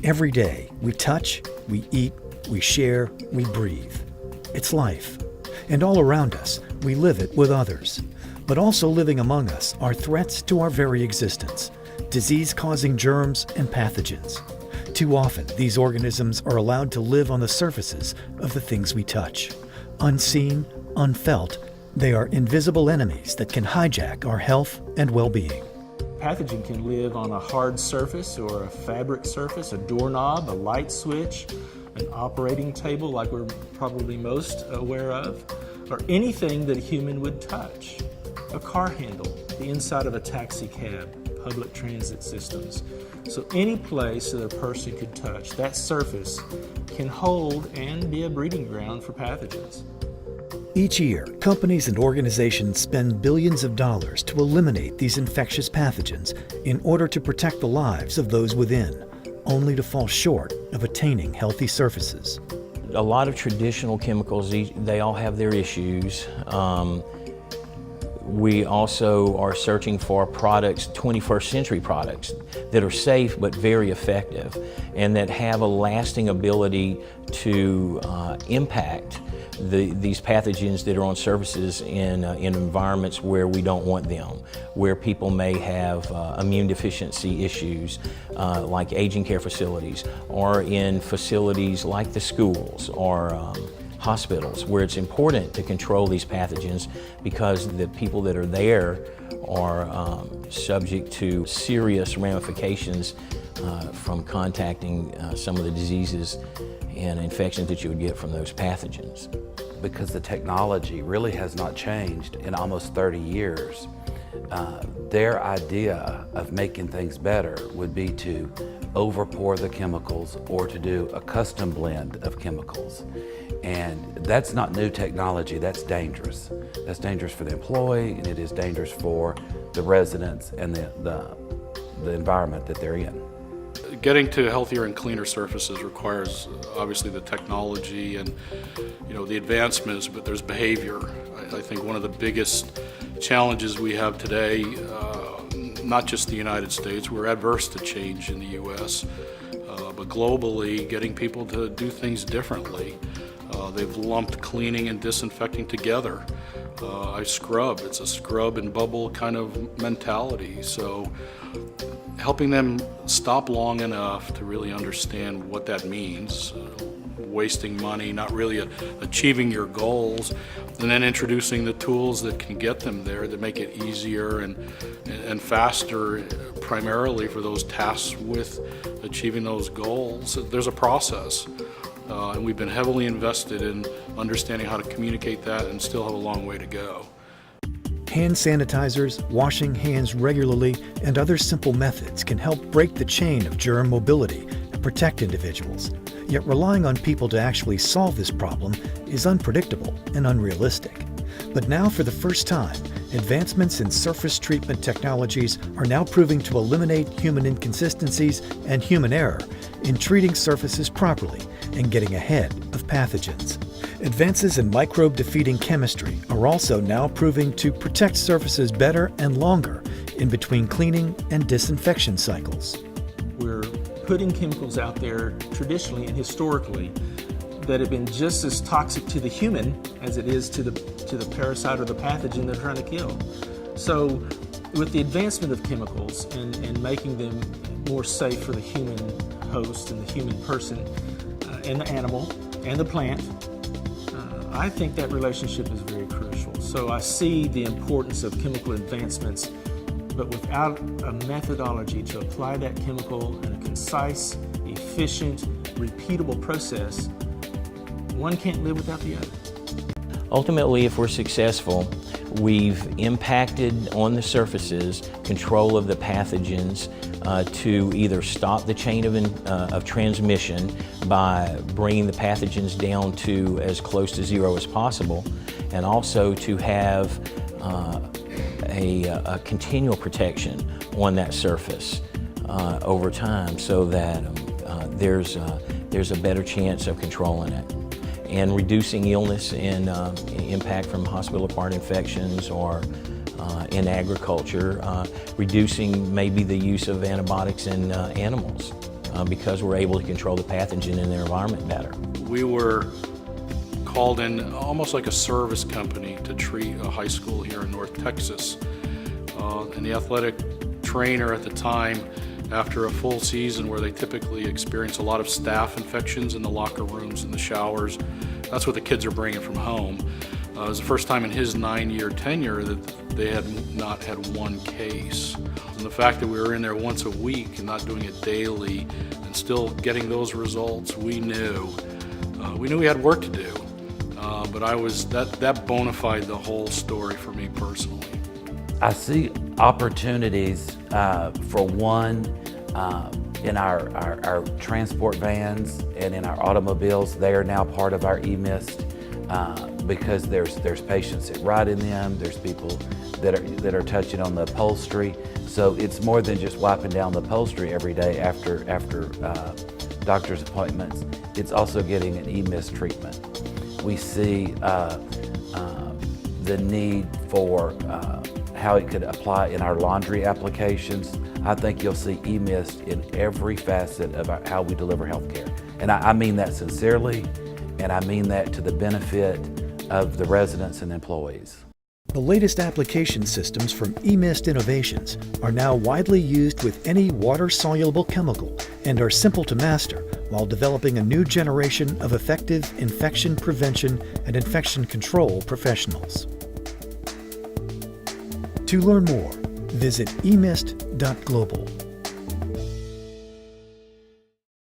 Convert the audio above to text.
Every day, we touch, we eat, we share, we breathe. It's life. And all around us, we live it with others. But also living among us are threats to our very existence, disease-causing germs and pathogens. Too often, these organisms are allowed to live on the surfaces of the things we touch. Unseen, unfelt, they are invisible enemies that can hijack our health and well-being. Pathogen can live on a hard surface or a fabric surface, a doorknob, a light switch, an operating table like we're probably most aware of, or anything that a human would touch. A car handle, the inside of a taxi cab, public transit systems. So any place that a person could touch, that surface can hold and be a breeding ground for pathogens. Each year, companies and organizations spend billions of dollars to eliminate these infectious pathogens in order to protect the lives of those within, only to fall short of attaining healthy surfaces. A lot of traditional chemicals, they all have their issues. We also are searching for products, 21st century products, that are safe but very effective and that have a lasting ability to impact these pathogens that are on surfaces in environments where we don't want them, where people may have immune deficiency issues like aging care facilities, or in facilities like the schools or hospitals, where it's important to control these pathogens because the people that are there are subject to serious ramifications from contacting some of the diseases and infections that you would get from those pathogens. Because the technology really has not changed in almost 30 years, their idea of making things better would be to overpour the chemicals or to do a custom blend of chemicals. And that's not new technology, that's dangerous. That's dangerous for the employee, and it is dangerous for the residents and the environment that they're in. Getting to healthier and cleaner surfaces requires obviously the technology and the advancements, but there's behavior. I think one of the biggest challenges we have today, not just the United States, we're adverse to change in the US, but globally getting people to do things differently. They've lumped cleaning and disinfecting together. I scrub, it's a scrub and bubble kind of mentality. So helping them stop long enough to really understand what that means, wasting money, not really achieving your goals, and then introducing the tools that can get them there, that make it easier and faster, primarily for those tasks with achieving those goals. There's a process. And we've been heavily invested in understanding how to communicate that and still have a long way to go. Hand sanitizers, washing hands regularly, and other simple methods can help break the chain of germ mobility and protect individuals. Yet relying on people to actually solve this problem is unpredictable and unrealistic. But now, for the first time, advancements in surface treatment technologies are now proving to eliminate human inconsistencies and human error in treating surfaces properly and getting ahead of pathogens. Advances in microbe-defeating chemistry are also now proving to protect surfaces better and longer in between cleaning and disinfection cycles. We're putting chemicals out there traditionally and historically that have been just as toxic to the human as it is to the parasite or the pathogen they're trying to kill. So with the advancement of chemicals and making them more safe for the human host and the human person and the animal and the plant, I think that relationship is very crucial. So I see the importance of chemical advancements, but without a methodology to apply that chemical in a concise, efficient, repeatable process, one can't live without the other. Ultimately, if we're successful, we've impacted on the surfaces control of the pathogens to either stop the chain of transmission by bringing the pathogens down to as close to zero as possible, and also to have a continual protection on that surface over time, so that there's a better chance of controlling it and reducing illness and impact from hospital-acquired infections, or in agriculture, reducing maybe the use of antibiotics in animals because we're able to control the pathogen in their environment better. We were called in almost like a service company to treat a high school here in North Texas. And the athletic trainer at the time, after a full season where they typically experience a lot of staph infections in the locker rooms and the showers, that's what the kids are bringing from home. It was the first time in his 9-year tenure that they had not had one case. And the fact that we were in there once a week and not doing it daily and still getting those results, we knew we had work to do. But that bona fide the whole story for me personally. I see opportunities for one in our transport vans and in our automobiles. They are now part of our eMist because there's patients that ride in them. There's people that are touching on the upholstery. So it's more than just wiping down the upholstery every day after doctor's appointments. It's also getting an eMist treatment. We see the need for how it could apply in our laundry applications. I think you'll see eMist in every facet of how we deliver healthcare. And I mean that sincerely, and I mean that to the benefit of the residents and employees. The latest application systems from eMist Innovations are now widely used with any water-soluble chemical and are simple to master while developing a new generation of effective infection prevention and infection control professionals. To learn more, visit emist.global.